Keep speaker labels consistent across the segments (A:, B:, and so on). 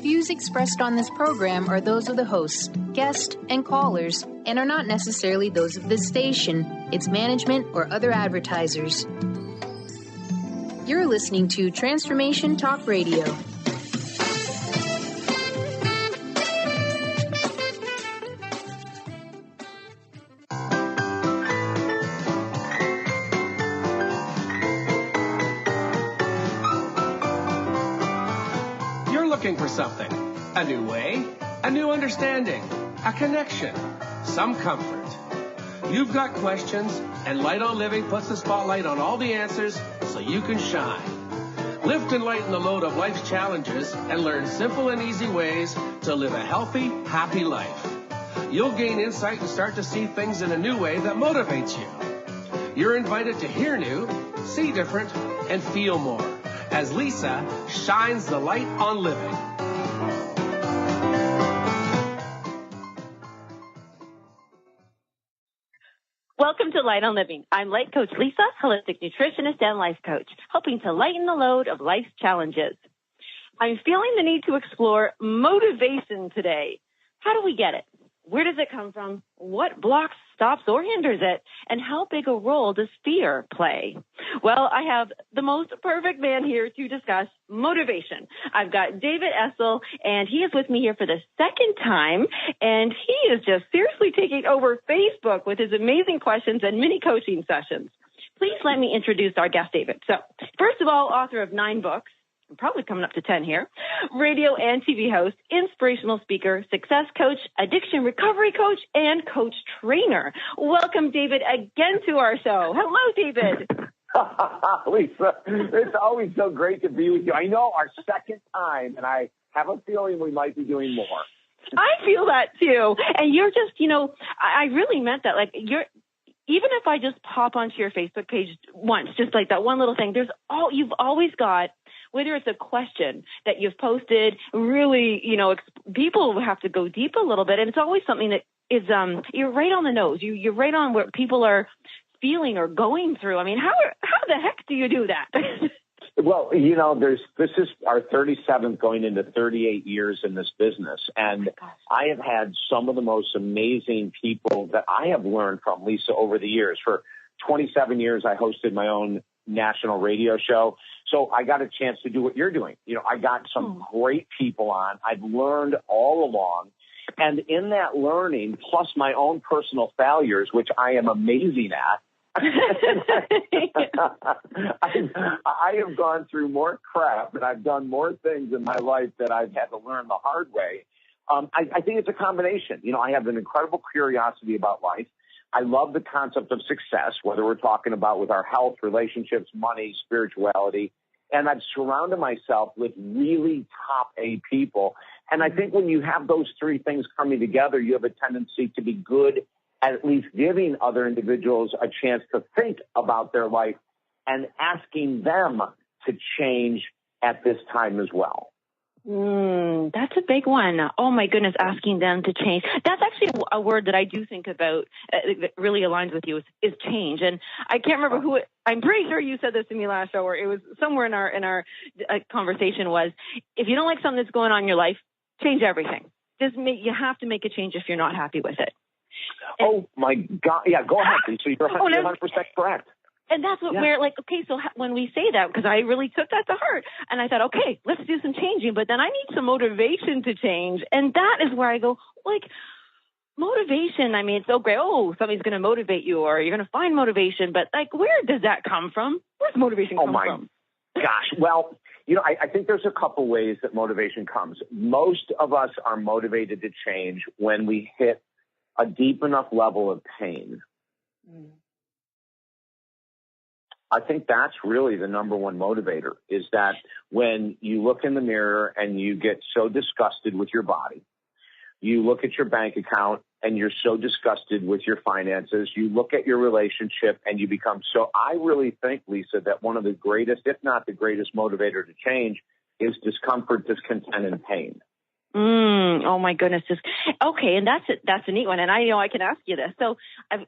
A: views expressed on this program are those of the hosts, guests, and callers, and are not necessarily those of this station, its management, or other advertisers. You're listening to Transformation Talk Radio.
B: For something, a new way, a new understanding, a connection, some comfort. You've got questions, and Light on Living puts the spotlight on all the answers so you can shine. Lift and lighten the load of life's challenges and learn simple and easy ways to live a healthy, happy life. You'll gain insight and start to see things in a new way that motivates you. You're invited to hear new, see different, and feel more as Lisa shines the light on living.
C: Welcome to Light on Living. I'm Life Coach Lisa, holistic nutritionist and life coach, helping to lighten the load of life's challenges. I'm feeling the need to explore motivation today. How do we get it? Where does it come from? What blocks, stops, or hinders it? And how big a role does fear play? Well, I have the most perfect man here to discuss motivation. I've got David Essel, and he is with me here for the second time, and he is just seriously taking over Facebook with his amazing questions and mini coaching sessions. Please let me introduce our guest, David. So, first of all, author of 9 books. I'm probably coming up to 10 here. Radio and TV host, inspirational speaker, success coach, addiction recovery coach, and coach trainer. Welcome, David, again to our show. Hello, David.
D: Lisa, it's always so great to be with you. I know our second time, and I have a feeling we might be doing more.
C: I feel that too. And you're just, I really meant that. Like, even if I just pop onto your Facebook page once, just like that one little thing, you've always got, whether it's a question that you've posted, really, people have to go deep a little bit. And it's always something that is, you're right on the nose. You're right on what people are feeling or going through. I mean, how the heck do you do that?
D: Well, this is our 37th going into 38 years in this business. And I have had some of the most amazing people that I have learned from, Lisa, over the years. For 27 years, I hosted my own national radio show. So I got a chance to do what you're doing. I got some great people on. I've learned all along. And in that learning, plus my own personal failures, which I am amazing at, I have gone through more crap and I've done more things in my life that I've had to learn the hard way. I think it's a combination. I have an incredible curiosity about life. I love the concept of success, whether we're talking about with our health, relationships, money, spirituality. And I've surrounded myself with really top A people. And I think when you have those three things coming together, you have a tendency to be good at least giving other individuals a chance to think about their life and asking them to change at this time as well.
C: That's a big one. Oh, my goodness, asking them to change. That's actually a word that I do think about that really aligns with you is change. And I can't remember who I'm pretty sure you said this to me last show, or it was somewhere in our conversation was, if you don't like something that's going on in your life, change everything. You have to make a change if you're not happy with it.
D: Oh, my God. Yeah, go ahead. So you're 100% correct.
C: And that's what we're like, okay, so when we say that, because I really took that to heart, and I thought, okay, let's do some changing, but then I need some motivation to change. And that is where I go, motivation, I mean, it's so great. Oh, somebody's going to motivate you, or you're going to find motivation, but where does that come from? Where's motivation come from?
D: Gosh, well, I think there's a couple ways that motivation comes. Most of us are motivated to change when we hit a deep enough level of pain. I think that's really the number one motivator, is that when you look in the mirror and you get so disgusted with your body, you look at your bank account and you're so disgusted with your finances, you look at your relationship and you become so, I really think, Lisa, that one of the greatest, if not the greatest motivator to change is discomfort, discontent, and pain.
C: Oh my goodness. Okay. And that's a neat one. And I can ask you this. So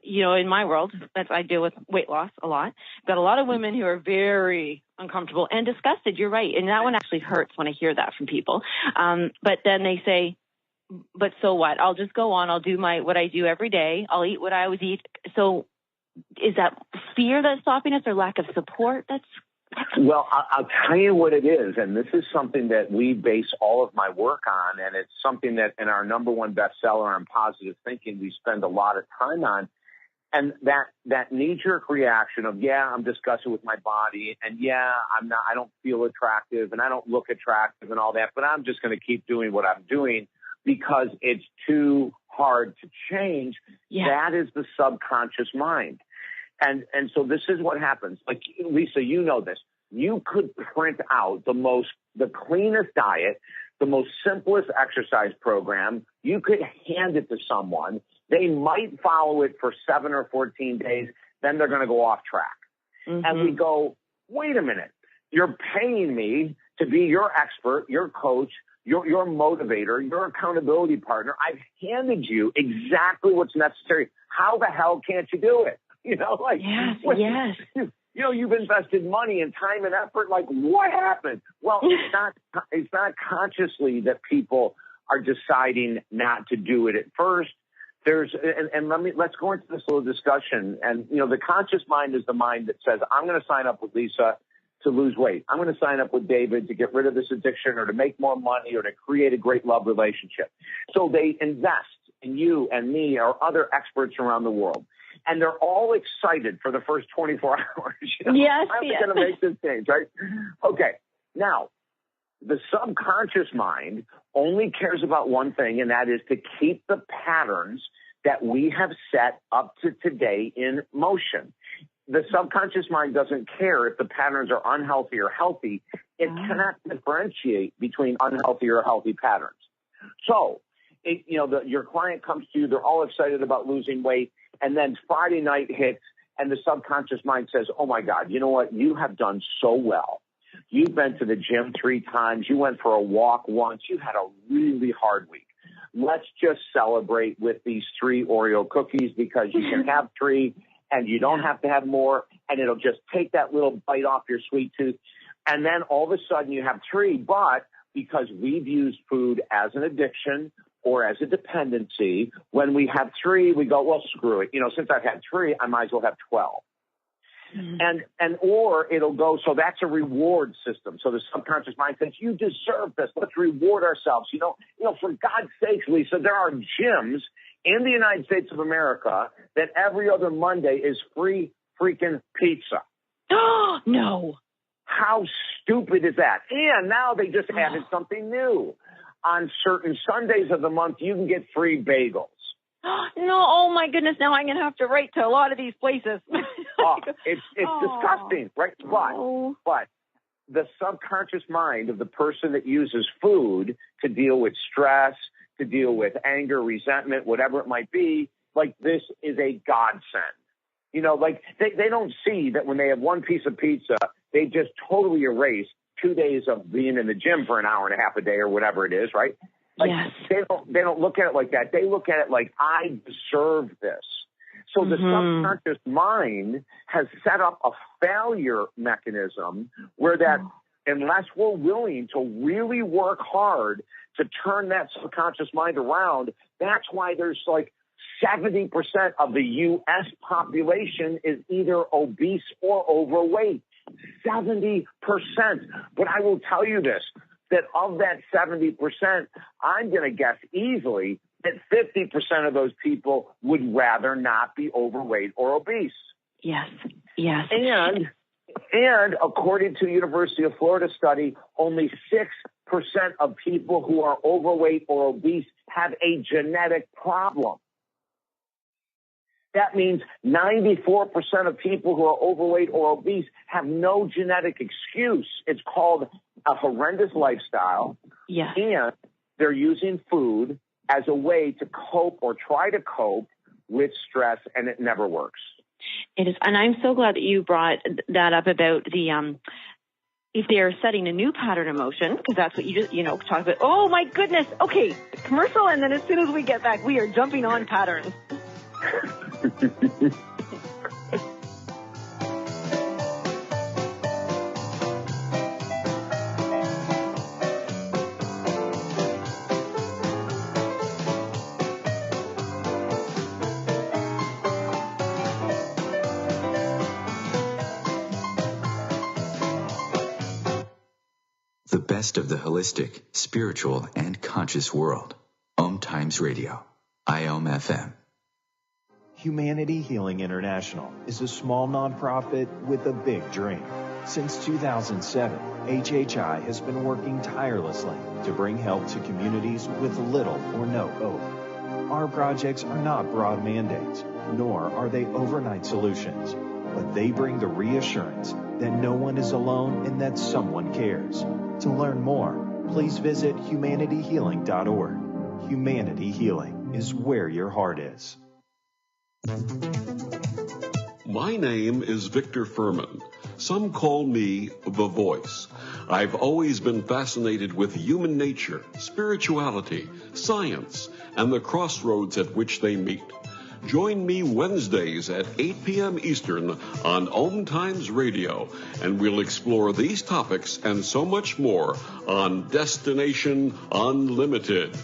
C: in my world, I deal with weight loss a lot. I've got a lot of women who are very uncomfortable and disgusted. You're right. And that one actually hurts when I hear that from people. But then they say, but so what? I'll just go on. I'll do what I do every day. I'll eat what I always eat. So is that fear that's stopping us or lack of support?
D: Well, I'll tell you what it is, and this is something that we base all of my work on, and it's something that in our #1 bestseller on positive thinking we spend a lot of time on, and that knee-jerk reaction of, I'm disgusted with my body, and I don't feel attractive, and I don't look attractive and all that, but I'm just going to keep doing what I'm doing because it's too hard to change. That is the subconscious mind. And so this is what happens. Like, Lisa, you know this. You could print out the cleanest diet, the most simplest exercise program. You could hand it to someone. They might follow it for 7 or 14 days. Then they're going to go off track. Mm-hmm. And we go, wait a minute. You're paying me to be your expert, your coach, your motivator, your accountability partner. I've handed you exactly what's necessary. How the hell can't you do it? Yes. You've invested money and time and effort. Like, what happened? Well, it's not consciously that people are deciding not to do it at first. Let's go into this little discussion. And, the conscious mind is the mind that says, I'm going to sign up with Lisa to lose weight. I'm going to sign up with David to get rid of this addiction or to make more money or to create a great love relationship. So they invest in you and me or other experts around the world. And they're all excited for the first 24 hours.
C: Yes,
D: I'm going to make this change, right? Okay. Now, the subconscious mind only cares about one thing, and that is to keep the patterns that we have set up to today in motion. The subconscious mind doesn't care if the patterns are unhealthy or healthy. It cannot differentiate between unhealthy or healthy patterns. So, your client comes to you, they're all excited about losing weight, and then Friday night hits, and the subconscious mind says, oh, my God, you know what? You have done so well. You've been to the gym 3 times. You went for a walk once. You had a really hard week. Let's just celebrate with these 3 Oreo cookies because you can have 3 and you don't have to have more, and it'll just take that little bite off your sweet tooth. And then all of a sudden you have 3, but because we've used food as an addiction or as a dependency, when we have 3, we go, well, screw it. Since I've had 3, I might as well have 12. Mm-hmm. Or it'll go, so that's a reward system. So the subconscious mind says, you deserve this. Let's reward ourselves. For God's sakes, Lisa, there are gyms in the United States of America that every other Monday is free freaking pizza.
C: No.
D: How stupid is that? And now they just added something new. On certain Sundays of the month, you can get free bagels.
C: No, oh my goodness. Now I'm going to have to write to a lot of these places.
D: It's disgusting, right? But the subconscious mind of the person that uses food to deal with stress, to deal with anger, resentment, whatever it might be, like this is a godsend. They don't see that when they have one piece of pizza, they just totally erase 2 days of being in the gym for an hour and a half a day or whatever it is, right?
C: Yes.
D: They don't look at it like that. They look at it like, I deserve this. So the subconscious mind has set up a failure mechanism where that unless we're willing to really work hard to turn that subconscious mind around, that's why there's like 70% of the U.S. population is either obese or overweight. 70%. But I will tell you this, that of that 70%, I'm going to guess easily that 50% of those people would rather not be overweight or obese.
C: Yes.
D: And according to the University of Florida study, only 6% of people who are overweight or obese have a genetic problem. That means 94% of people who are overweight or obese have no genetic excuse. It's called a horrendous lifestyle.
C: Yes.
D: And they're using food as a way to cope or try to cope with stress, and it never works.
C: It is. And I'm so glad that you brought that up about if they are setting a new pattern in motion, because that's what you just, talk about. Oh my goodness. Okay, commercial, and then as soon as we get back, we are jumping on patterns.
E: The best of the holistic, spiritual, and conscious world. Times Radio. IOM FM.
F: Humanity Healing International is a small nonprofit with a big dream. Since 2007, HHI has been working tirelessly to bring help to communities with little or no hope. Our projects are not broad mandates, nor are they overnight solutions, but they bring the reassurance that no one is alone and that someone cares. To learn more, please visit humanityhealing.org. Humanity Healing is where your heart is.
G: My name is Victor Furman. Some call me the Voice. I've always been fascinated with human nature, spirituality, science, and the crossroads at which they meet. Join me Wednesdays at 8 p.m. Eastern on Times Radio, and we'll explore these topics and so much more on Destination Unlimited.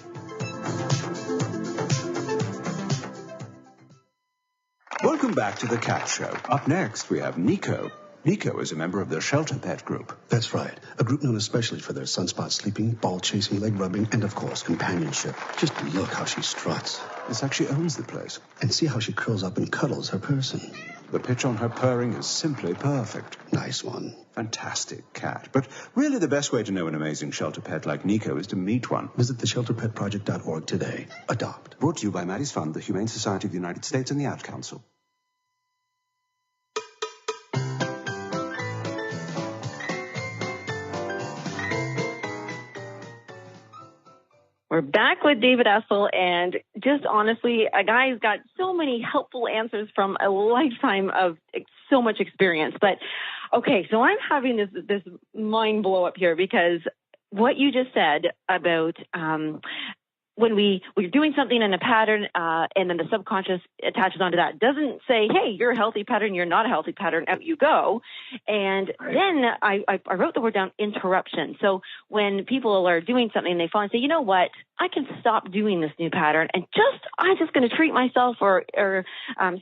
H: Welcome back to the Cat Show. Up next, we have Nico. Nico is a member of the Shelter Pet Group.
I: That's right. A group known especially for their sunspot sleeping, ball chasing, leg rubbing, and of course, companionship. Just look how she struts.
H: It's like she owns the place.
I: And see how she curls up and cuddles her person.
H: The pitch on her purring is simply perfect.
I: Nice one.
H: Fantastic cat. But really the best way to know an amazing shelter pet like Nico is to meet one.
I: Visit theshelterpetproject.org today. Adopt.
H: Brought to you by Maddie's Fund, the Humane Society of the United States, and the Ad Council.
C: We're back with David Essel, and just honestly, a guy who's got so many helpful answers from a lifetime of so much experience. But okay, so I'm having this mind blow up here, because what you just said about when we're doing something in a pattern, and then the subconscious attaches onto that, doesn't say, hey, you're a healthy pattern, you're not a healthy pattern, out you go. And then I wrote the word down, interruption. So when people are doing something, they fall and say, you know what, I can stop doing this new pattern and I'm just going to treat myself or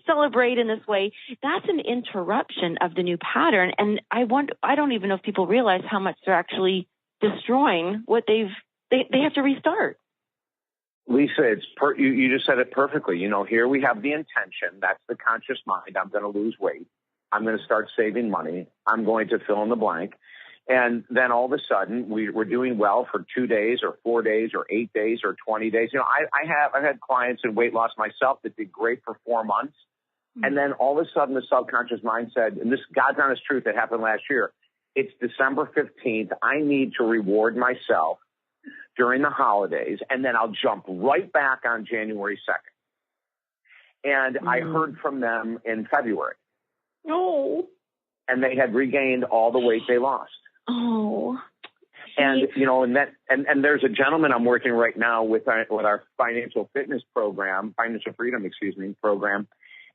C: celebrate in this way. That's an interruption of the new pattern. And I don't even know if people realize how much they're actually destroying what they have to restart.
D: Lisa, you just said it perfectly. Here we have the intention. That's the conscious mind. I'm going to lose weight. I'm going to start saving money. I'm going to fill in the blank. And then all of a sudden, we're doing well for 2 days or 4 days or 8 days or 20 days. I've had clients in weight loss myself that did great for 4 months. Mm-hmm. And then all of a sudden, the subconscious mind said, and this God's honest truth that happened last year, it's December 15th. I need to reward myself during the holidays, and then I'll jump right back on January 2nd. And I heard from them in February.
C: Oh.
D: And they had regained all the weight they lost.
C: Oh.
D: And, and there's a gentleman I'm working right now with our financial fitness program, financial freedom, program.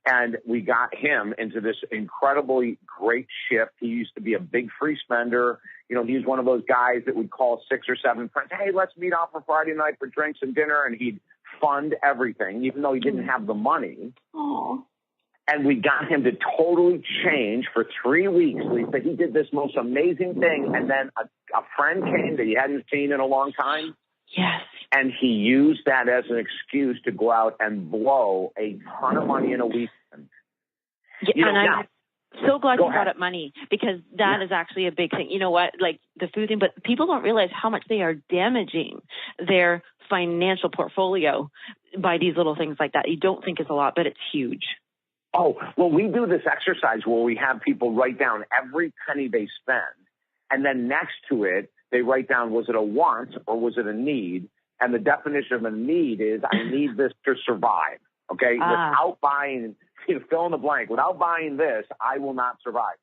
D: And we got him into this incredibly great shift. He used to be a big free spender. He's one of those guys that would call 6 or 7 friends. Hey, let's meet out for Friday night for drinks and dinner. And he'd fund everything, even though he didn't have the money.
C: Oh.
D: And we got him to totally change for 3 weeks, Lisa. He did this most amazing thing. And then a friend came that he hadn't seen in a long time.
C: Yes.
D: And he used that as an excuse to go out and blow a ton of money in a weekend.
C: Yeah, I'm so glad you brought up money, because that is actually a big thing. You know what? Like the food thing, but people don't realize how much they are damaging their financial portfolio by these little things like that. You don't think it's a lot, but it's huge.
D: Oh, well, we do this exercise where we have people write down every penny they spend. And then next to it, they write down, was it a want or was it a need? And the definition of a need is, I need this to survive. Okay. Without buying, fill in the blank, without buying this, I will not survive.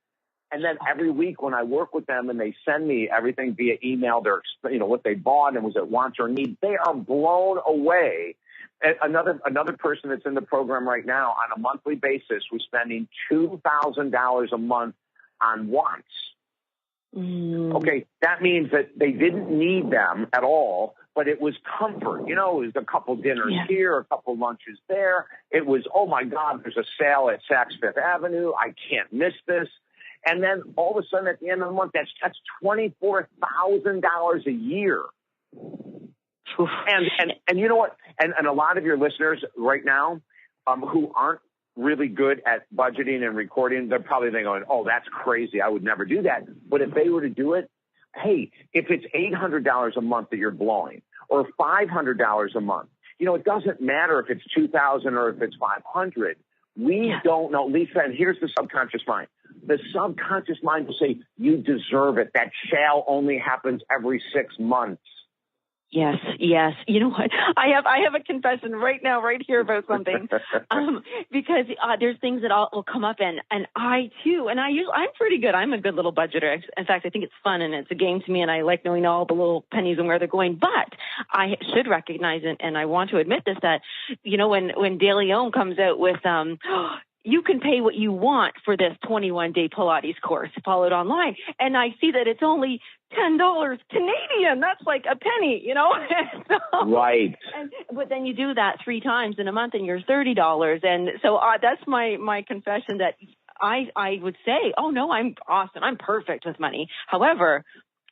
D: And then every week when I work with them and they send me everything via email, their, what they bought and was it wants or needs, they are blown away. Another person that's in the program right now on a monthly basis was spending $2,000 a month on wants. Okay, that means that they didn't need them at all, but it was comfort. It was a couple dinners here, a couple lunches there. It was, oh my God, there's a sale at Saks Fifth Avenue. I can't miss this. And then all of a sudden at the end of the month, that's $24,000 a year. And you know what? And a lot of your listeners right now who aren't really good at budgeting and recording, they're probably thinking, oh, that's crazy. I would never do that. But if they were to do it, hey, if it's $800 a month that you're blowing or $500 a month, it doesn't matter if it's $2,000 or if it's $500. We don't know, Lisa, and here's the subconscious mind. The subconscious mind will say, you deserve it. That shall only happens every 6 months.
C: Yes. You know what? I have a confession right now, right here about something, because there's things that will come up, and I too, and I'm pretty good. I'm a good little budgeter. In fact, I think it's fun and it's a game to me, and I like knowing all the little pennies and where they're going. But I should recognize it, and I want to admit this, that when De Leon comes out with you can pay what you want for this 21-day Pilates course followed online. And I see that it's only $10 Canadian. That's like a penny, So,
D: right.
C: But then you do that 3 times in a month and you're $30. And so that's my confession, that I would say, oh, no, I'm awesome. I'm perfect with money. However,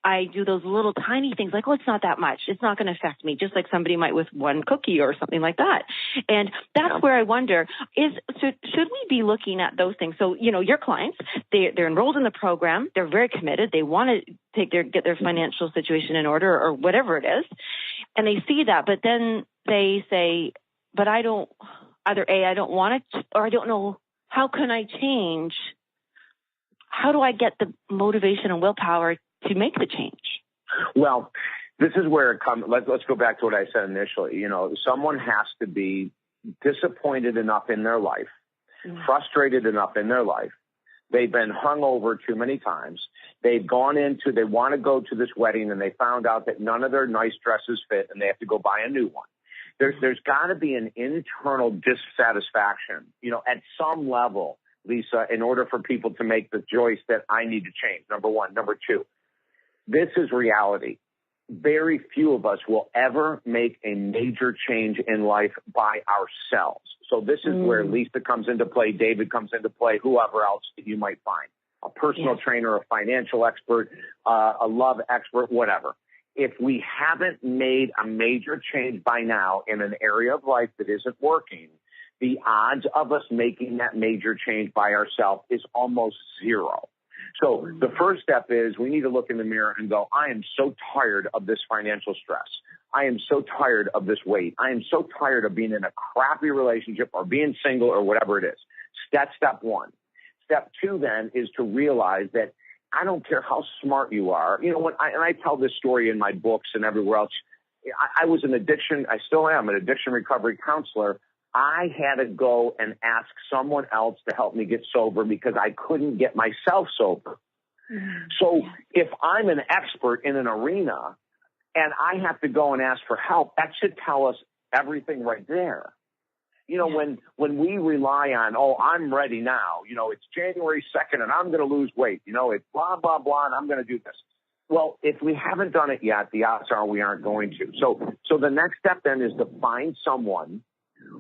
C: I do those little tiny things like, it's not that much. It's not going to affect me, just like somebody might with one cookie or something like that. And that's where I wonder, should we be looking at those things? So, your clients, they're enrolled in the program. They're very committed. They want to get their financial situation in order or whatever it is. And they see that, but then they say, but I don't want it, or I don't know, how can I change? How do I get the motivation and willpower to make the change?
D: Well, this is where it comes. Let's go back to what I said initially. Someone has to be disappointed enough in their life, frustrated enough in their life. They've been hung over too many times. They want to go to this wedding and they found out that none of their nice dresses fit and they have to go buy a new one. There's got to be an internal dissatisfaction, at some level, Lisa, in order for people to make the choice that I need to change. Number one. Number two, this is reality. Very few of us will ever make a major change in life by ourselves. So this is where Lisa comes into play, David comes into play, whoever else that you might find, a personal trainer, a financial expert, a love expert, whatever. If we haven't made a major change by now in an area of life that isn't working, the odds of us making that major change by ourselves is almost zero. So the first step is we need to look in the mirror and go, I am so tired of this financial stress. I am so tired of this weight. I am so tired of being in a crappy relationship or being single or whatever it is. That's step one. Step two then is to realize that I don't care how smart you are. When I tell this story in my books and everywhere else, I was I still am an addiction recovery counselor. I had to go and ask someone else to help me get sober because I couldn't get myself sober. So if I'm an expert in an arena and I have to go and ask for help, that should tell us everything right there. When we rely on, I'm ready now, it's January 2nd and I'm going to lose weight, it's blah, blah, blah, and I'm going to do this. Well, if we haven't done it yet, the odds are we aren't going to. So the next step then is to find someone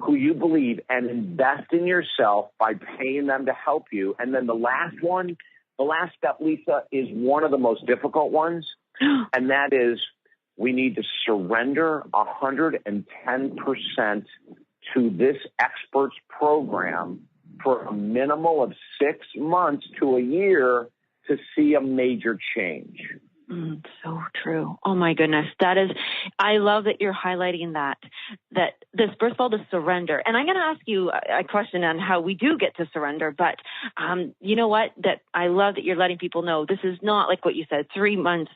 D: who you believe and invest in yourself by paying them to help you. And then the last step, Lisa, is one of the most difficult ones. And that is we need to surrender 110% to this expert's program for a minimum of 6 months to a year to see a major change.
C: So true. Oh my goodness. I love that you're highlighting that this, first of all, the surrender. And I'm going to ask you a question on how we do get to surrender. But you know what? That I love that you're letting people know this is not like what you said, 3 months,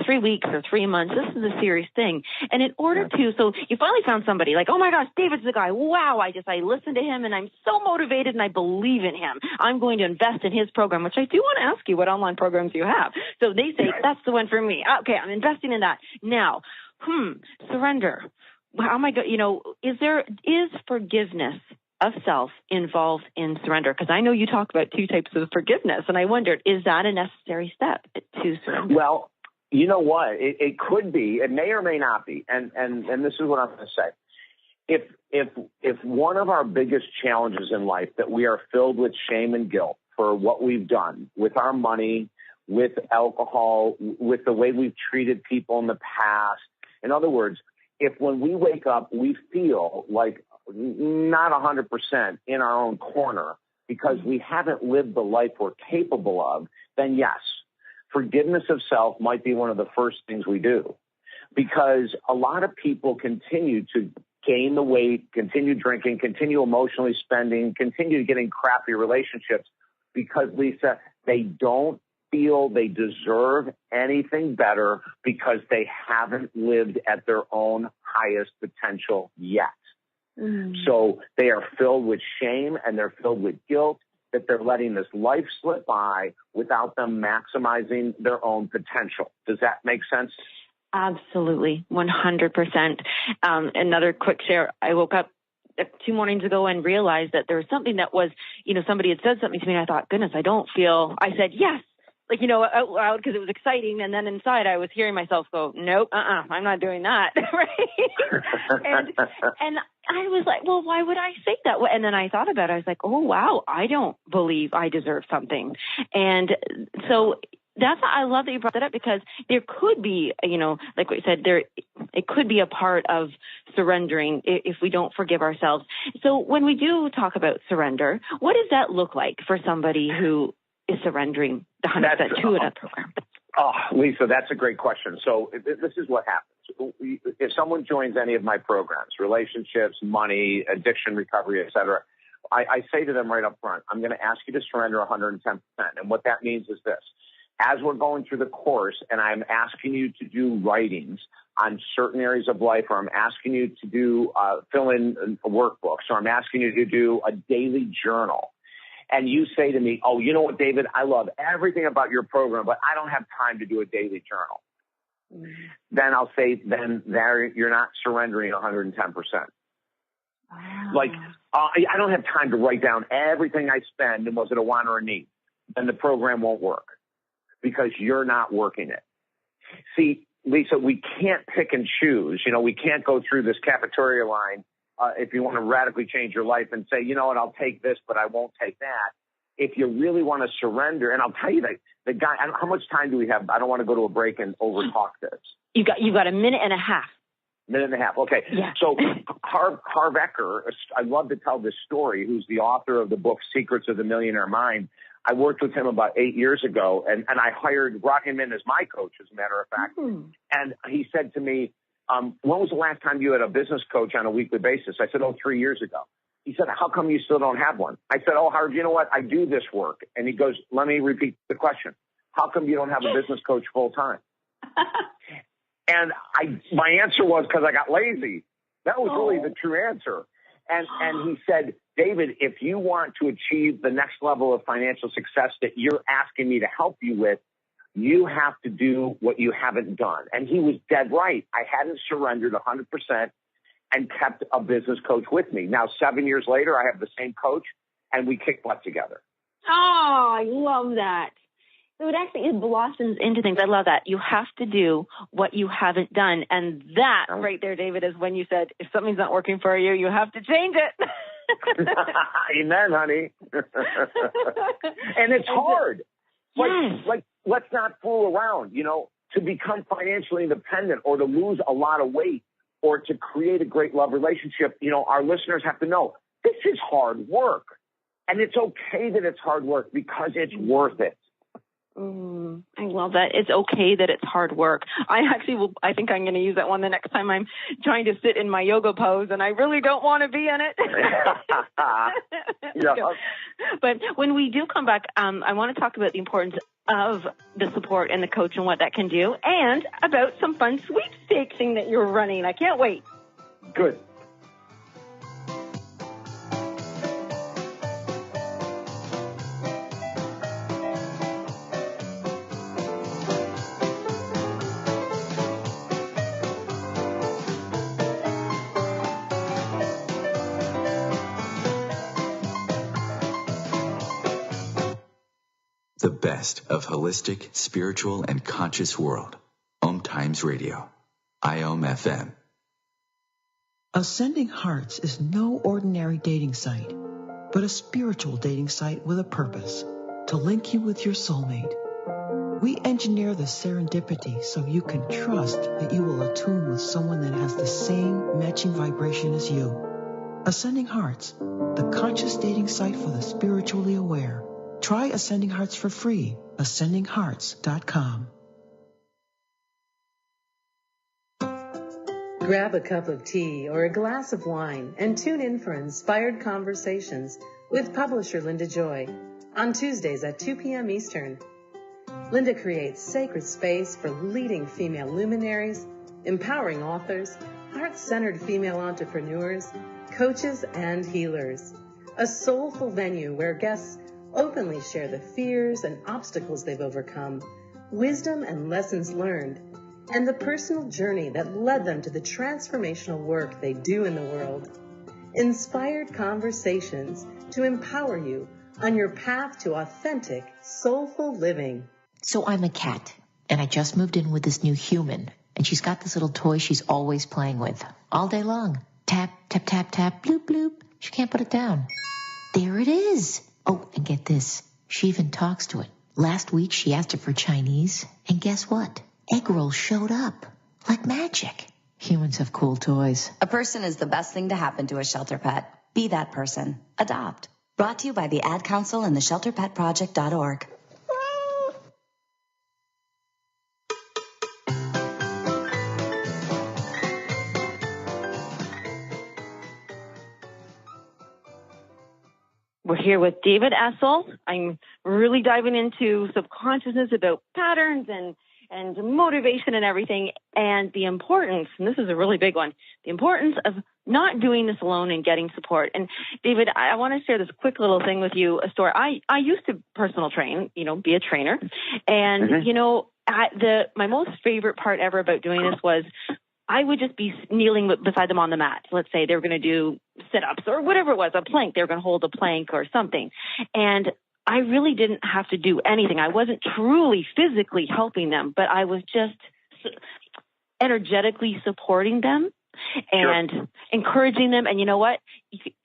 C: 3 weeks or 3 months. This is a serious thing. And in order to, so you finally found somebody like, oh my gosh, David's the guy. Wow. I listened to him and I'm so motivated and I believe in him. I'm going to invest in his program, which I do want to ask you what online programs you have. So they say, that's the one for me. Okay. I'm investing in that. Now, surrender. How am I going? Is forgiveness of self involved in surrender? Because I know you talk about 2 types of forgiveness, and I wondered, is that a necessary step to surrender?
D: Well, you know what? It could be. It may or may not be. And this is what I'm going to say. If one of our biggest challenges in life that we are filled with shame and guilt for what we've done with our money, with alcohol, with the way we've treated people in the past, in other words, if when we wake up, we feel like not 100% in our own corner because we haven't lived the life we're capable of, then yes, forgiveness of self might be one of the first things we do. Because a lot of people continue to gain the weight, continue drinking, continue emotionally spending, continue getting crappy relationships because, Lisa, they don't feel they deserve anything better because they haven't lived at their own highest potential yet. So they are filled with shame and they're filled with guilt that they're letting this life slip by without them maximizing their own potential. Does that make sense?
C: Absolutely. 100%. Another quick share. I woke up 2 mornings ago and realized that there was something that was, somebody had said something to me and I thought, goodness, I said, yes. Out loud because it was exciting. And then inside I was hearing myself go, nope, I'm not doing that. Right. and I was like, well, why would I say that? And then I thought about it. I was like, oh, wow, I don't believe I deserve something. And so I love that you brought that up because there could be, like what you said, it could be a part of surrendering if we don't forgive ourselves. So when we do talk about surrender, what does that look like for somebody who is surrendering the 100% to a program?
D: Oh, Lisa, that's a great question. So this is what happens. If someone joins any of my programs, relationships, money, addiction recovery, et cetera, I say to them right up front, I'm going to ask you to surrender 110%. And what that means is this. As we're going through the course and I'm asking you to do writings on certain areas of life, or I'm asking you to do fill in workbooks, or I'm asking you to do a daily journal, and you say to me, oh, you know what, David, I love everything about your program, but I don't have time to do a daily journal. Then I'll say, then there you're not surrendering 110%. Wow. I don't have time to write down everything I spend and was it a want or a need. Then the program won't work because you're not working it. See, Lisa, we can't pick and choose. We can't go through this cafeteria line if you want to radically change your life and say, you know what, I'll take this, but I won't take that. If you really want to surrender, and I'll tell you that the guy, how much time do we have? I don't want to go to a break and overtalk this.
C: You got a minute and a half.
D: Minute and a half. Okay. Yeah. So Harv Eker, I love to tell this story, who's the author of the book Secrets of the Millionaire Mind. I worked with him about 8 years ago, and I brought him in as my coach, as a matter of fact. And he said to me, when was the last time you had a business coach on a weekly basis? I said, 3 years ago. He said, how come you still don't have one? I said, Harv, you know what? I do this work. And he goes, let me repeat the question. How come you don't have a business coach full time? And my answer was because I got lazy. That was really the true answer. And he said, David, if you want to achieve the next level of financial success that you're asking me to help you with, you have to do what you haven't done. And he was dead right. I hadn't surrendered 100% and kept a business coach with me. Now, 7 years later, I have the same coach, and we kick butt together.
C: Oh, I love that. So it blossoms into things. I love that. You have to do what you haven't done. And that right there, David, is when you said, if something's not working for you, you have to change it.
D: Amen, honey. And it's hard.
C: Yes.
D: Let's not fool around, to become financially independent or to lose a lot of weight or to create a great love relationship. Our listeners have to know this is hard work. And it's okay that it's hard work because it's worth it.
C: I love that. It's okay that it's hard work. I think I'm going to use that one the next time I'm trying to sit in my yoga pose and I really don't want to be in it.
D: Yeah.
C: But when we do come back, I want to talk about the importance of the support and the coach and what that can do, and about some fun sweepstakes thing that you're running. I can't wait.
D: Good.
E: The best of holistic, spiritual, and conscious world. Times Radio. IOM FM.
J: Ascending Hearts is no ordinary dating site, but a spiritual dating site with a purpose, to link you with your soulmate. We engineer the serendipity so you can trust that you will attune with someone that has the same matching vibration as you. Ascending Hearts, the conscious dating site for the spiritually aware. Try Ascending Hearts for free. AscendingHearts.com.
K: Grab a cup of tea or a glass of wine and tune in for Inspired Conversations with publisher Linda Joy on Tuesdays at 2 p.m. Eastern. Linda creates sacred space for leading female luminaries, empowering authors, heart-centered female entrepreneurs, coaches, and healers. A soulful venue where guests openly share the fears and obstacles they've overcome, wisdom and lessons learned, and the personal journey that led them to the transformational work they do in the world. Inspired Conversations to empower you on your path to authentic, soulful living.
L: So I'm a cat, and I just moved in with this new human, and she's got this little toy she's always playing with, all day long. Tap, tap, tap, tap, bloop, bloop. She can't put it down. There it is. Oh, and get this. She even talks to it. Last week, she asked it for Chinese, and guess what? Egg rolls showed up. Like magic. Humans have cool toys.
M: A person is the best thing to happen to a shelter pet. Be that person. Adopt. Brought to you by the Ad Council and the ShelterPetProject.org.
C: We're here with David Essel. I'm really diving into subconsciousness about patterns and motivation and everything, and the importance, and this is a really big one, the importance of not doing this alone and getting support. And David, I want to share this quick little thing with you, a story. I used to personal train, be a trainer. And, my most favorite part ever about doing this was I would just be kneeling beside them on the mat. Let's say they were going to do sit-ups or whatever it was, a plank. They were going to hold a plank or something. And I really didn't have to do anything. I wasn't truly physically helping them, but I was just energetically supporting them and encouraging them. And you know what?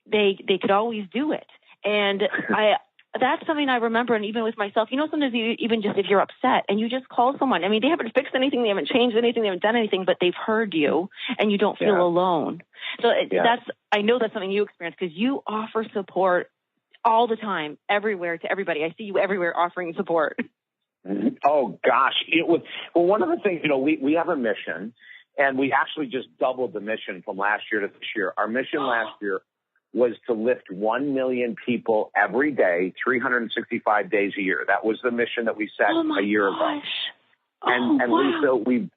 C: They could always do it. And that's something I remember. And even with myself, sometimes even just if you're upset and you just call someone, I mean, they haven't fixed anything. They haven't changed anything. They haven't done anything, but they've heard you and you don't feel alone. So I know that's something you experience because you offer support all the time, everywhere, to everybody. I see you everywhere offering support.
D: Oh, gosh. One of the things, we have a mission, and we actually just doubled the mission from last year to this year. Our mission last year was to lift 1 million people every day, 365 days a year. That was the mission that we set a year ago. And Lisa, we've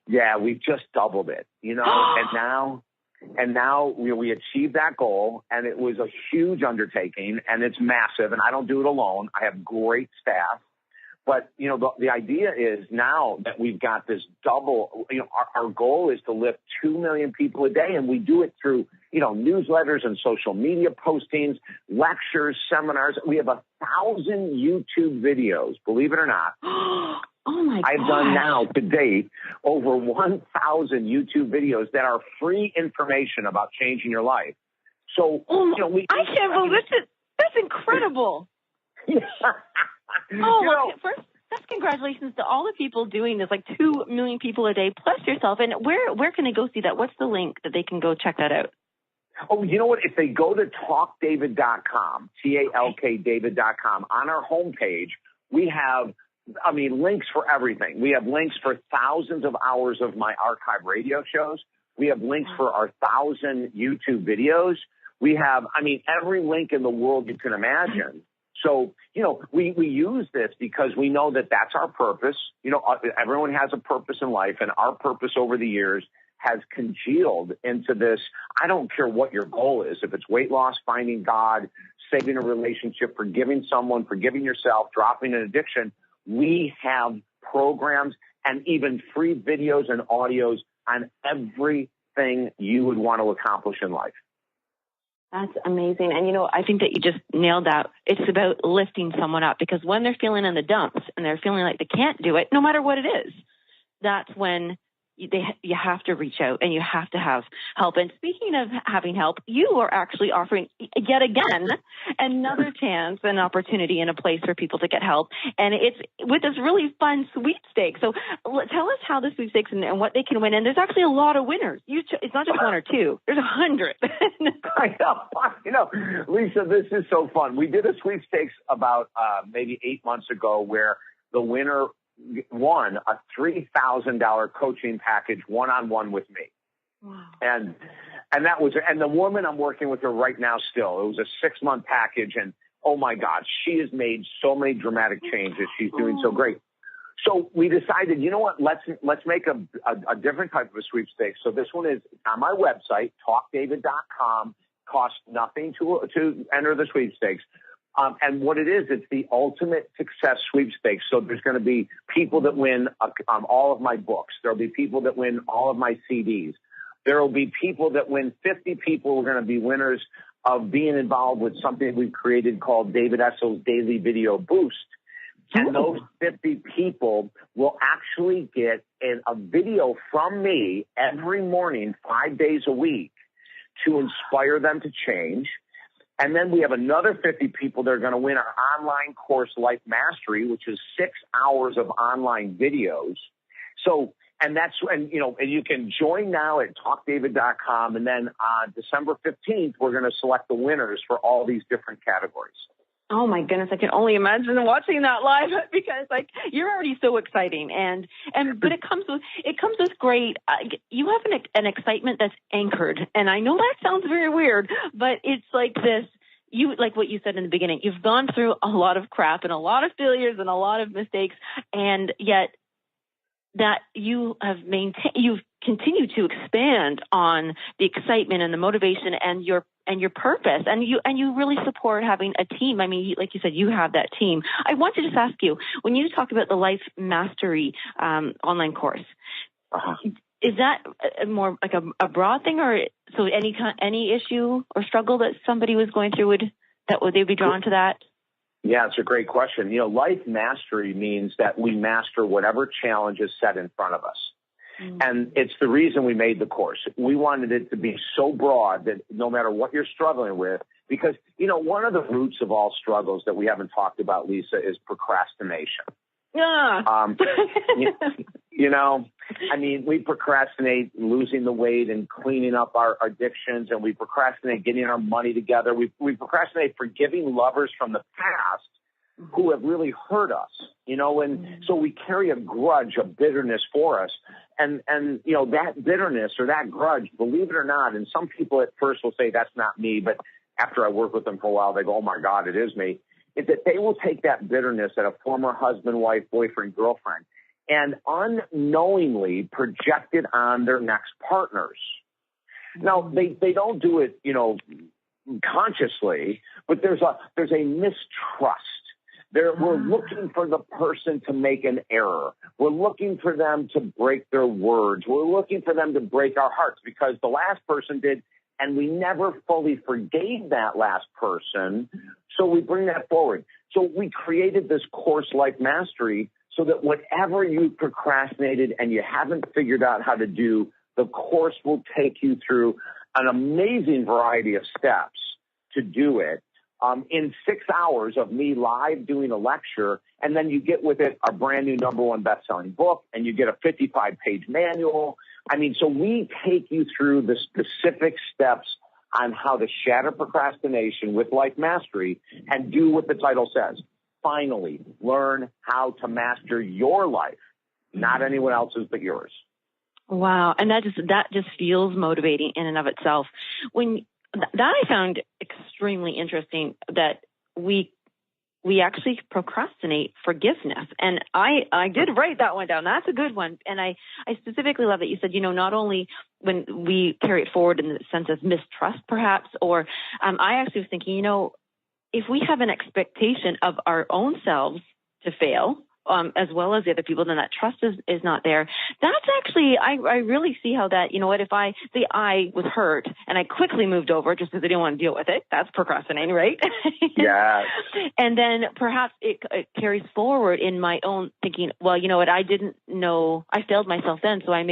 D: just doubled it, and now we achieved that goal, and it was a huge undertaking, and it's massive, and I don't do it alone. I have great staff. But, the idea is now that we've got this double, our goal is to lift 2 million people a day, and we do it through, newsletters and social media postings, lectures, seminars. We have 1,000 YouTube videos, believe it or not.
C: Oh my God.
D: I've done now to date over 1,000 YouTube videos that are free information about changing your life. So,
C: I can't believe it. That's incredible. First, that's congratulations to all the people doing this, like 2 million people a day plus yourself. And where can they go see that? What's the link that they can go check that out?
D: Oh, you know what? If they go to talkdavid.com, TALK David.com, on our homepage, we have I mean, links for everything. We have links for thousands of hours of my archive radio shows. We have links for our 1,000 YouTube videos. We have, I mean, every link in the world you can imagine. So, you know, we use this because we know that that's our purpose. You know, everyone has a purpose in life, and our purpose over the years has congealed into this. I don't care what your goal is. If it's weight loss, finding God, saving a relationship, forgiving someone, forgiving yourself, dropping an addiction, we have programs and even free videos and audios on everything you would want to accomplish in life.
C: That's amazing. And, you know, I think that you just nailed that. It's about lifting someone up, because when they're feeling in the dumps and they're feeling like they can't do it, no matter what it is, that's when you have to reach out and you have to have help. And speaking of having help, you are actually offering yet again another chance, an opportunity, and a place for people to get help. And it's with this really fun sweepstakes. So tell us how the sweepstakes and what they can win. And there's actually a lot of winners. It's not just one or two. There's 100.
D: I know. You know, Lisa, this is so fun. We did a sweepstakes about maybe 8 months ago where the winner won a $3,000 coaching package one-on-one with me.
C: Wow.
D: And that was, and the woman I'm working with her right now still, it was a 6-month package, and oh my God, she has made so many dramatic changes. She's doing so great. So we decided, you know what, let's make a different type of a sweepstakes. So this one is on my website, talkdavid.com, costs nothing to enter the sweepstakes. And what it is, it's the ultimate success sweepstakes. So there's going to be people that win all of my books. There'll be people that win all of my CDs. There will be people that win 50 people who are going to be winners of being involved with something we've created called David Essel's Daily Video Boost. And those 50 people will actually get a video from me every morning, 5 days a week, to inspire them to change. And then we have another 50 people that are going to win our online course, Life Mastery, which is 6 hours of online videos. So, and you know, and you can join now at talkdavid.com. And then on December 15th, we're going to select the winners for all these different categories.
C: Oh my goodness, I can only imagine watching that live, because like you're already so exciting, but it comes with great. You have an excitement that's anchored, and I know that sounds very weird, but it's like this. You, like what you said in the beginning, you've gone through a lot of crap and a lot of failures and a lot of mistakes, and yet that you have you've continued to expand on the excitement and the motivation and your purpose, and you really support having a team. I mean, like you said, you have that team. I want to just ask you, when you talk about the Life Mastery online course, is that more like a broad thing, or so any issue or struggle that somebody was going through they'd be drawn to that?
D: Yeah, it's a great question. You know, Life Mastery means that we master whatever challenge is set in front of us. And it's the reason we made the course. We wanted it to be so broad that no matter what you're struggling with, because, you know, one of the roots of all struggles that we haven't talked about, Lisa, is procrastination.
C: Yeah.
D: You know, I mean, we procrastinate losing the weight and cleaning up our addictions, and we procrastinate getting our money together. We procrastinate forgiving lovers from the past who have really hurt us, you know, and so we carry a grudge, a bitterness for us. And, you know, that bitterness or that grudge, believe it or not, and some people at first will say that's not me, but after I work with them for a while, they go, oh my God, it is me. Is that they will take that bitterness at a former husband, wife, boyfriend, girlfriend, and unknowingly project it on their next partners. Now, they don't do it, you know, consciously, but there's a mistrust. We're looking for the person to make an error. We're looking for them to break their words. We're looking for them to break our hearts because the last person did, and we never fully forgave that last person. So we bring that forward. So we created this course, Life Mastery, so that whatever you procrastinated and you haven't figured out how to do, the course will take you through an amazing variety of steps to do it. In 6 hours of me live doing a lecture, and then you get with it our brand new #1 best-selling book, and you get a 55-page manual. I mean, so we take you through the specific steps on how to shatter procrastination with Life Mastery and do what the title says. finally learn how to master your life, not anyone else's but yours.
C: Wow. And that just feels motivating in and of itself. That I found extremely interesting, that we actually procrastinate forgiveness. And I did write that one down. That's a good one. And I specifically love that you said, not only when we carry it forward in the sense of mistrust perhaps, or I actually was thinking, if we have an expectation of our own selves to fail, as well as the other people, then that trust is not there. That's actually, I really see how that, if I was hurt and I quickly moved over just because I didn't want to deal with it, that's procrastinating, right?
D: Yeah.
C: And then perhaps it carries forward in my own thinking, well, you know what, I didn't know, I failed myself then, so I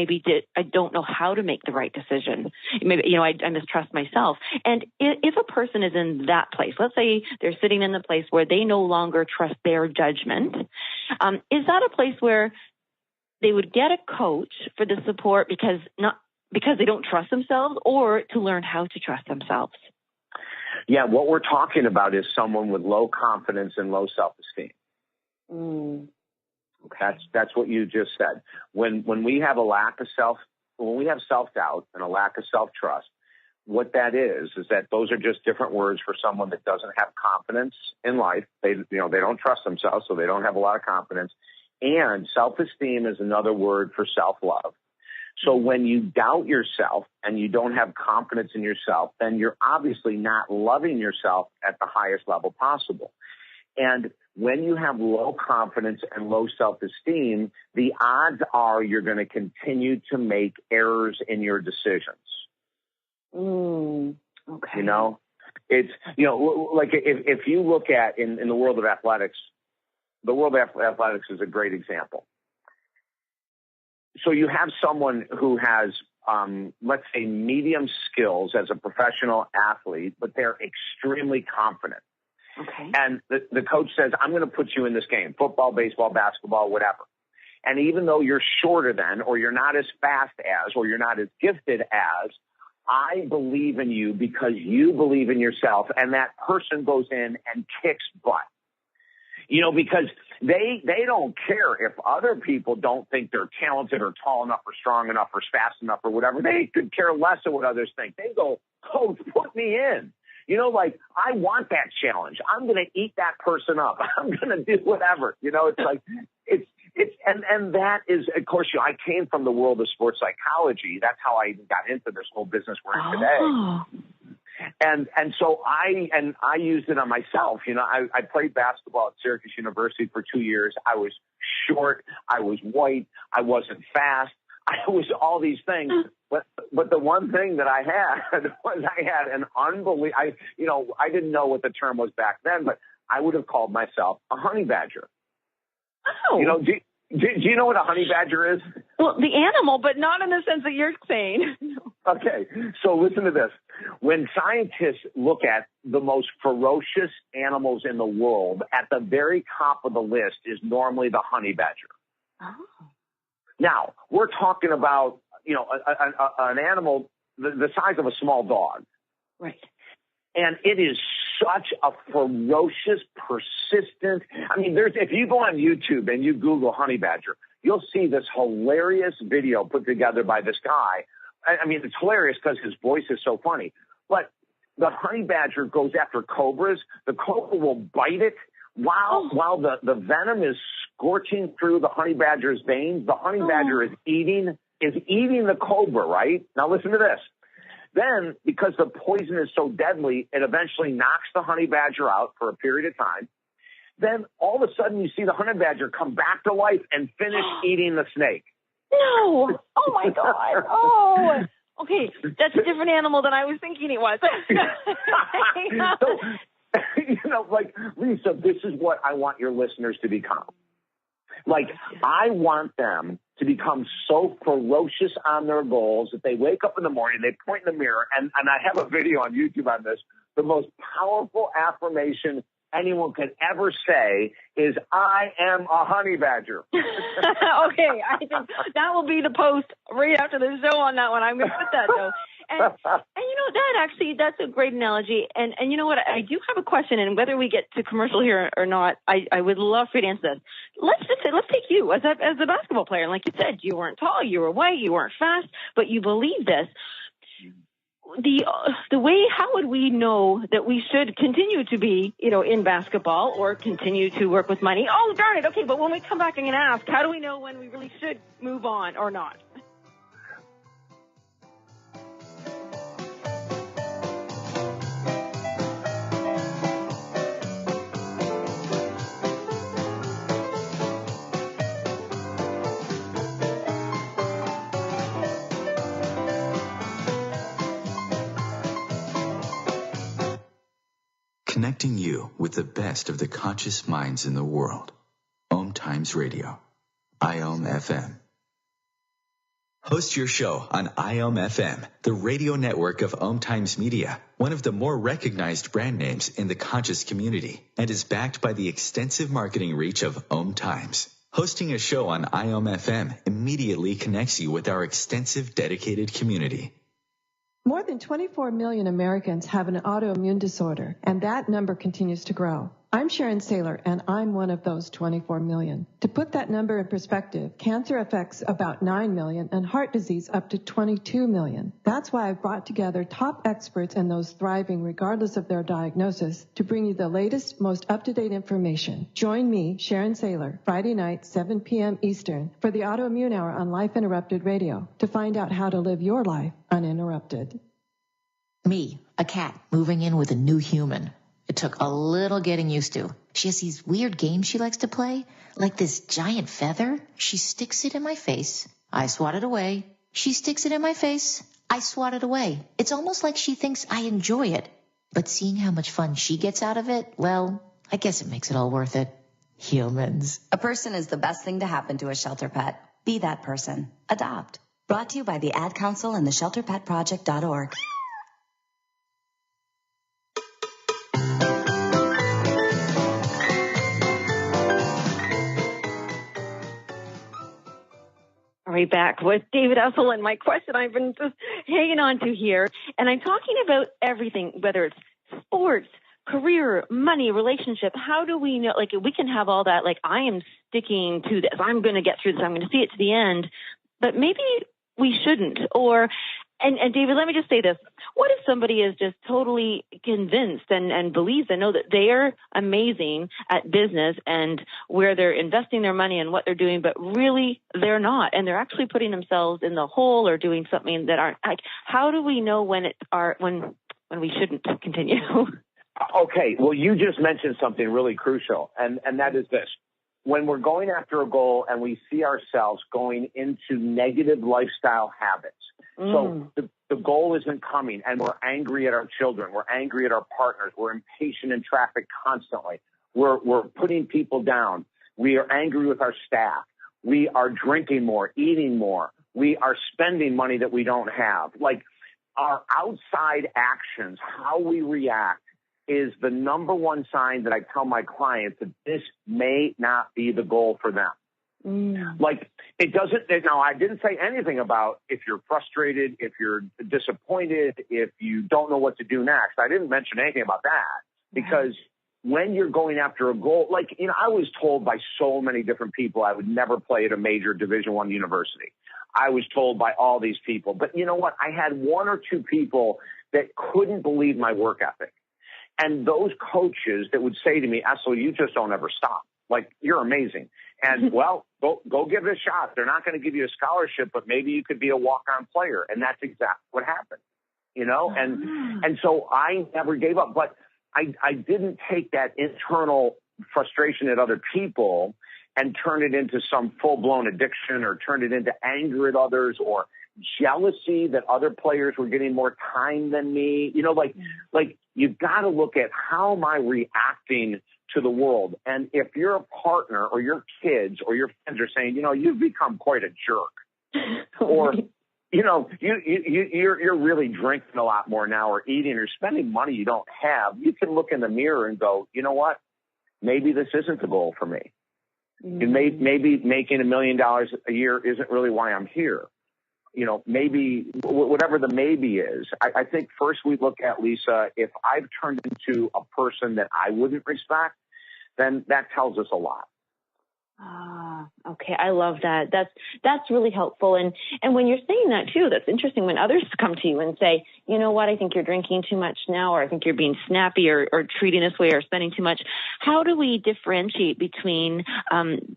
C: don't know how to make the right decision. Maybe, I mistrust myself. And if a person is in that place, let's say they're sitting in the place where they no longer trust their judgment, is that a place where they would get a coach for the support because they don't trust themselves, or to learn how to trust themselves?
D: Yeah, what we're talking about is someone with low confidence and low self-esteem.
C: Okay.
D: That's what you just said. When we have when we have self-doubt and a lack of self-trust, what that is that those are just different words for someone that doesn't have confidence in life. They don't trust themselves, so they don't have a lot of confidence. And self-esteem is another word for self-love. So when you doubt yourself and you don't have confidence in yourself, then you're obviously not loving yourself at the highest level possible. And when you have low confidence and low self-esteem, the odds are you're going to continue to make errors in your decisions.
C: Okay.
D: It's, like if you look at in the world of athletics, the world of athletics is a great example. So you have someone who has, let's say, medium skills as a professional athlete, but they're extremely confident.
C: Okay.
D: And the coach says, I'm going to put you in this game, football, baseball, basketball, whatever. And even though you're shorter than, or you're not as fast as, or you're not as gifted as, I believe in you because you believe in yourself. And that person goes in and kicks butt. Because they don't care if other people don't think they're talented or tall enough or strong enough or fast enough or whatever. They could care less of what others think. They go, coach, put me in. I want that challenge. I'm going to eat that person up. I'm going to do whatever. It's like, and that is, of course, I came from the world of sports psychology. That's how I even got into this whole business we're in today. And so I used it on myself. I played basketball at Syracuse University for 2 years. I was short. I was white. I wasn't fast. I was all these things. But the one thing that I had was I had an unbelievable, I didn't know what the term was back then, but I would have called myself a honey badger.
C: Oh.
D: Do you know what a honey badger is?
C: Well, the animal, but not in the sense that you're saying.
D: Okay, so listen to this. When scientists look at the most ferocious animals in the world, at the very top of the list is normally the honey badger.
C: Oh.
D: Now, we're talking about, an animal the size of a small dog.
C: Right.
D: And it is such a ferocious, persistent. If you go on YouTube and you Google honey badger, you'll see this hilarious video put together by this guy. It's hilarious because his voice is so funny. But the honey badger goes after cobras. The cobra will bite it while the venom is scorching through the honey badger's veins. The honey badger is eating the cobra, right? Now listen to this. Then, because the poison is so deadly, it eventually knocks the honey badger out for a period of time. Then, all of a sudden, you see the honey badger come back to life and finish eating the snake.
C: No! Oh, my God! Oh! Okay, that's a different animal than I was thinking it was.
D: Lisa, this is what I want your listeners to become. I want them to become so ferocious on their goals that they wake up in the morning, they point in the mirror, and I have a video on YouTube on this. The most powerful affirmation anyone could ever say is, I am a honey badger.
C: Okay, I think that will be the post right after the show on that one. I'm going to put that, though. And That's a great analogy. And you know what? I do have a question, and whether we get to commercial here or not, I would love for you to answer this. Let's take you as a basketball player. And like you said, you weren't tall, you were white, you weren't fast, but you believe this. The way, how would we know that we should continue to be, in basketball or continue to work with money? Oh, darn it. Okay. But when we come back, I'm going to ask, how do we know when we really should move on or not?
E: Connecting you with the best of the conscious minds in the world. Times Radio. IOM FM. Host your show on IOM FM, the radio network of Times Media, one of the more recognized brand names in the conscious community, and is backed by the extensive marketing reach of Times. Hosting a show on IOM FM immediately connects you with our extensive dedicated community.
J: More than 24 million Americans have an autoimmune disorder, and that number continues to grow. I'm Sharon Saylor, and I'm one of those 24 million. To put that number in perspective, cancer affects about 9 million and heart disease up to 22 million. That's why I've brought together top experts and those thriving regardless of their diagnosis to bring you the latest, most up-to-date information. Join me, Sharon Saylor, Friday night, 7 p.m. Eastern, for the Autoimmune Hour on Life Interrupted Radio to find out how to live your life uninterrupted.
L: Me, a cat, moving in with a new human. It took a little getting used to. She has these weird games she likes to play, like this giant feather. She sticks it in my face. I swat it away. She sticks it in my face. I swat it away. It's almost like she thinks I enjoy it. But seeing how much fun she gets out of it, well, I guess it makes it all worth it. Humans.
M: A person is the best thing to happen to a shelter pet. Be that person. Adopt. Brought to you by the Ad Council and the ShelterPetProject.org.
C: All right, back with David Essel, and my question I've been just hanging on to here. And I'm talking about everything, whether it's sports, career, money, relationship. How do we know, like, we can have all that, like, I am sticking to this. I'm going to get through this. I'm going to see it to the end. But maybe we shouldn't. And David, let me just say this. What if somebody is just totally convinced and believes and know that they're amazing at business and where they're investing their money and what they're doing, but really they're not, and they're actually putting themselves in the hole or doing something that aren't, like, how do we know when we shouldn't continue?
D: Okay, well, you just mentioned something really crucial, and that is this. When we're going after a goal and we see ourselves going into negative lifestyle habits, so the goal isn't coming, and we're angry at our children, we're angry at our partners, we're impatient in traffic constantly, we're putting people down, we are angry with our staff, we are drinking more, eating more, we are spending money that we don't have. Like, our outside actions, how we react, is the number one sign that I tell my clients that this may not be the goal for them. Like, it doesn't, now I didn't say anything about if you're frustrated, if you're disappointed, if you don't know what to do next. I didn't mention anything about that, because when you're going after a goal, like, I was told by so many different people I would never play at a major Division I university. I was told by all these people, but you know what? I had one or two people that couldn't believe my work ethic. And those coaches that would say to me, Esssel, you just don't ever stop. Like, you're amazing. And, well, go give it a shot. They're not going to give you a scholarship, but maybe you could be a walk-on player. And that's exactly what happened, And so I never gave up. But I didn't take that internal frustration at other people and turn it into some full-blown addiction, or turn it into anger at others, or jealousy that other players were getting more time than me. Like you've got to look at, how am I reacting to the world? And if you're a partner or your kids or your friends are saying, you've become quite a jerk, or, you're really drinking a lot more now, or eating or spending money you don't have, you can look in the mirror and go, you know what? Maybe this isn't the goal for me. Maybe making $1 million a year isn't really why I'm here. maybe whatever the maybe is, I think first we look at, Lisa, if I've turned into a person that I wouldn't respect, then that tells us a lot.
C: Okay. I love that. That's really helpful. And when you're saying that too, that's interesting when others come to you and say, you know what, I think you're drinking too much now, or I think you're being snappy or treating this way or spending too much. How do we differentiate between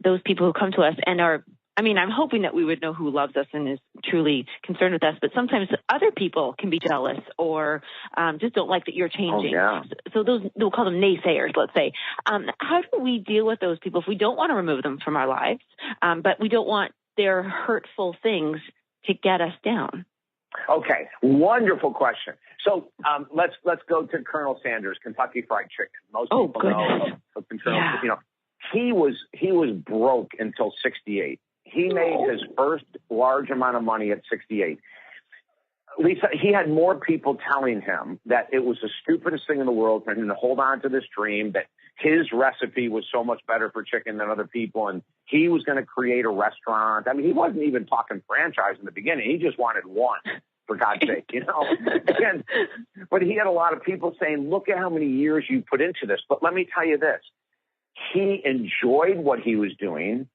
C: those people who come to us and I'm hoping that we would know who loves us and is truly concerned with us, but sometimes other people can be jealous or just don't like that you're changing.
D: Oh, yeah.
C: So we'll call them naysayers, let's say. How do we deal with those people if we don't want to remove them from our lives, but we don't want their hurtful things to get us down?
D: Okay, wonderful question. So let's go to Colonel Sanders, Kentucky Fried Chicken. Most people know of Colonel.
C: Yeah.
D: He was broke until 68. He made his first large amount of money at 68. Lisa, he had more people telling him that it was the stupidest thing in the world for him to hold on to this dream, that his recipe was so much better for chicken than other people, and he was going to create a restaurant. I mean, he wasn't even talking franchise in the beginning. He just wanted one, for God's sake, But he had a lot of people saying, look at how many years you put into this. But let me tell you this. He enjoyed what he was doing.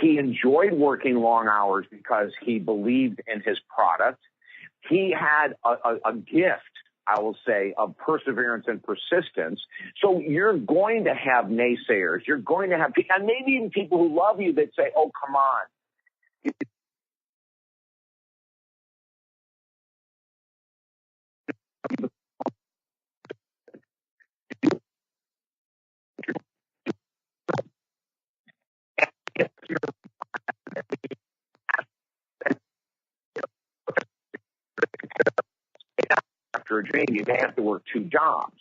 D: He enjoyed working long hours because he believed in his product. He had a gift, I will say, of perseverance and persistence. So you're going to have naysayers. You're going to have, and maybe even people who love you that say, oh, come on. After a dream, you may have to work 2 jobs.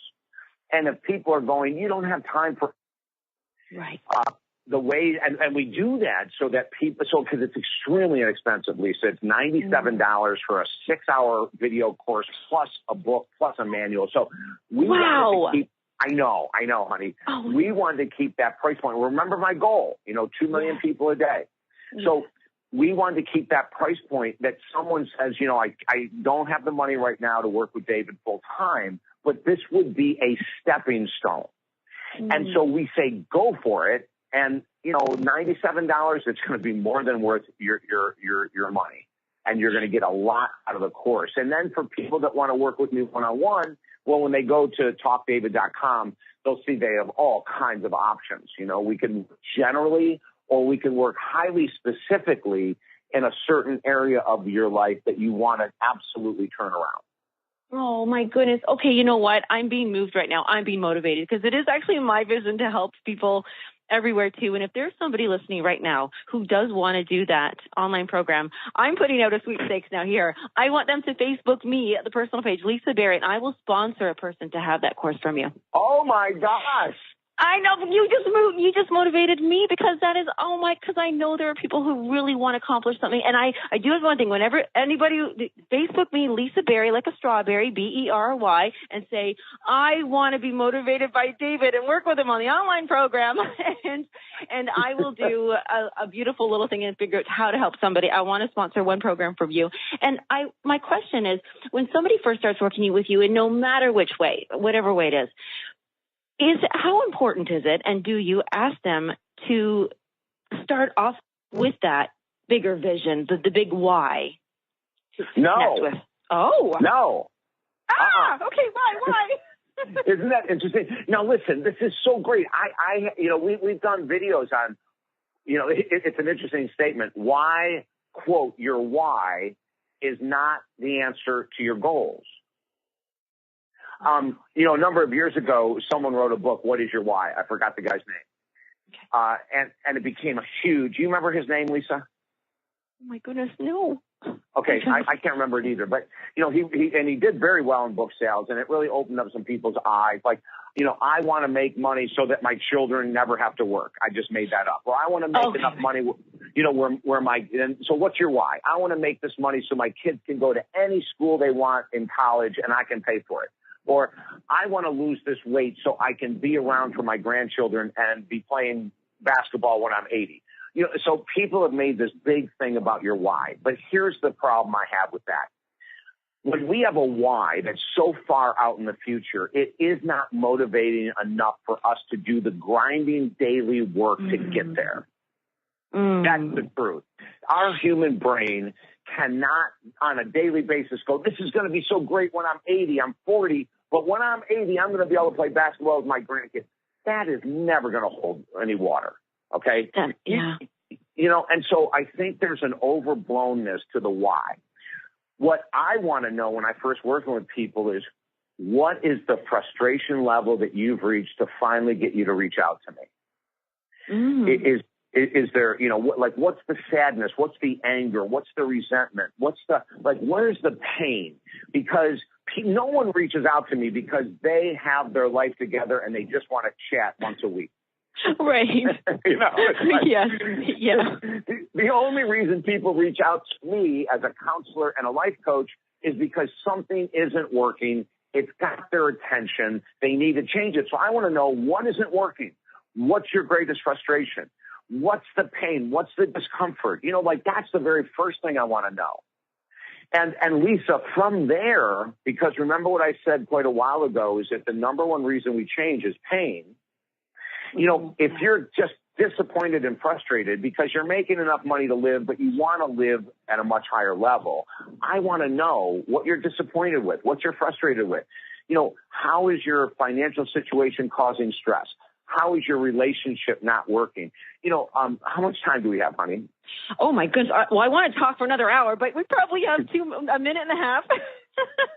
D: And if people are going, you don't have time for
C: right.
D: The way, and we do that so that people, because it's extremely inexpensive, Lisa. It's $97 for a 6-hour video course plus a book plus a manual. So we wanted to keep, I know, honey. Oh. We wanted to keep that price point. Remember my goal, 2 million people a day. So we wanted to keep that price point that someone says, I don't have the money right now to work with David full time, but this would be a stepping stone. And so we say, go for it. And, $97, it's going to be more than worth your money. And you're going to get a lot out of the course. And then for people that want to work with me one-on-one, well, when they go to talkdavid.com, they'll see they have all kinds of options. We can generally, or we can work highly specifically in a certain area of your life that you want to absolutely turn around.
C: Oh, my goodness. Okay, you know what? I'm being moved right now. I'm being motivated because it is actually my vision to help people everywhere too. And if there's somebody listening right now who does want to do that online program, I'm putting out a sweepstakes now here. I want them to Facebook me at the personal page, Lisa Barrett, and I will sponsor a person to have that course from you.
D: Oh my gosh.
C: I know, you just motivated me because that is, because I know there are people who really want to accomplish something. And I do have one thing, whenever anybody Facebook me, Lisa Berry, like a strawberry, Berry, and say, I want to be motivated by David and work with him on the online program. and I will do a beautiful little thing and figure out how to help somebody. I want to sponsor one program from you. And my question is, when somebody first starts working with you, and no matter which way, whatever way it is, how important is it, and do you ask them to start off with that bigger vision, the big why?
D: No.
C: Oh.
D: No.
C: Okay, why?
D: Isn't that interesting? Now, listen, this is so great. We've done videos on, it's an interesting statement. Why, quote, your why is not the answer to your goals. A number of years ago, someone wrote a book, What is Your Why? I forgot the guy's name. Okay. And it became a huge, you remember his name, Lisa?
C: Oh my goodness, no.
D: Okay, I can't remember it either. But, he did very well in book sales, and it really opened up some people's eyes. Like, I want to make money so that my children never have to work. I just made that up. Or I want to make enough money, so what's your why? I want to make this money so my kids can go to any school they want in college and I can pay for it. Or I want to lose this weight so I can be around for my grandchildren and be playing basketball when I'm 80. So people have made this big thing about your why. But here's the problem I have with that. When we have a why that's so far out in the future, it is not motivating enough for us to do the grinding daily work to get there. That's the truth. Our human brain cannot on a daily basis go, this is going to be so great when I'm 80, I'm 40, but when I'm 80, I'm going to be able to play basketball with my grandkids. That is never going to hold any water, okay?
C: Yeah.
D: And so I think there's an overblownness to the why. What I want to know when I first working with people is, what is the frustration level that you've reached to finally get you to reach out to me? Is there, what's the sadness? What's the anger? What's the resentment? Where's the pain? Because no one reaches out to me because they have their life together and they just want to chat once a week.
C: Right. Yes.
D: The only reason people reach out to me as a counselor and a life coach is because something isn't working. It's got their attention. They need to change it. So I want to know, what isn't working? What's your greatest frustration? What's the pain? What's the discomfort? That's the very first thing I want to know. And Lisa, from there, because remember what I said quite a while ago is that the number one reason we change is pain. If you're just disappointed and frustrated because you're making enough money to live, but you want to live at a much higher level, I want to know what you're disappointed with, what you're frustrated with. How is your financial situation causing stress? How is your relationship not working? How much time do we have, honey?
C: Oh, my goodness. Well, I want to talk for another hour, but we probably have a minute and a half.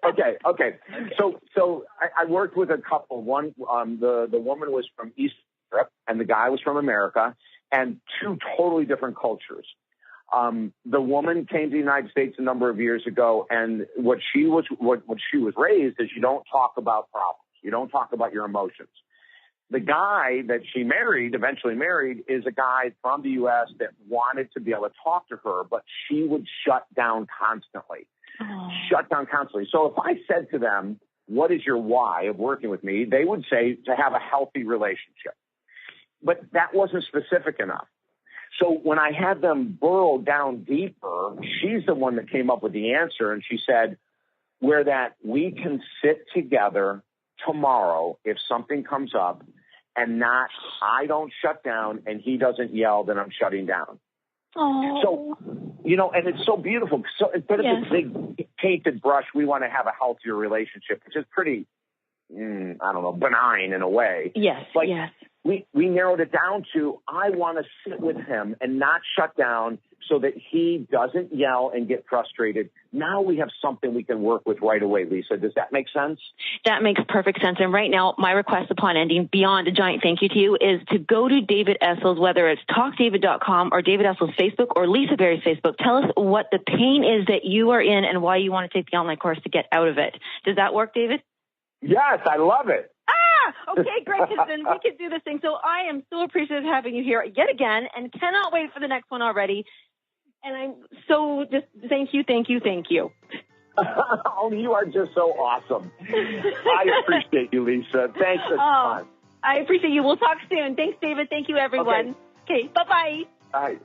D: Okay. So I worked with a couple. One, the woman was from East Europe and the guy was from America, and two totally different cultures. The woman came to the United States a number of years ago, and what she was raised is you don't talk about problems. You don't talk about your emotions. The guy that she eventually married, is a guy from the U.S. that wanted to be able to talk to her, but she would shut down constantly. So if I said to them, what is your why of working with me? They would say to have a healthy relationship. But that wasn't specific enough. So when I had them burrow down deeper, she's the one that came up with the answer. And she said, where that we can sit together tomorrow if something comes up, and not I don't shut down and he doesn't yell, then I'm shutting down.
C: Oh.
D: So, and it's so beautiful. So instead of this big painted brush, we want to have a healthier relationship, which is pretty, benign in a way.
C: Yes, yes.
D: We narrowed it down to, I want to sit with him and not shut down so that he doesn't yell and get frustrated. Now we have something we can work with right away, Lisa. Does that make sense?
C: That makes perfect sense. And right now, my request upon ending, beyond a giant thank you to you, is to go to David Essel's, whether it's talkdavid.com or David Essel's Facebook or Lisa Berry's Facebook. Tell us what the pain is that you are in and why you want to take the online course to get out of it. Does that work, David?
D: Yes, I love it.
C: Okay, great, because then we could do this thing. So I am so appreciative of having you here yet again and cannot wait for the next one already. And I'm so just thank you.
D: Oh, you are just so awesome. I appreciate you, Lisa. Thanks a ton.
C: I appreciate you. We'll talk soon. Thanks, David. Thank you, everyone. Okay, bye-bye.
D: Bye.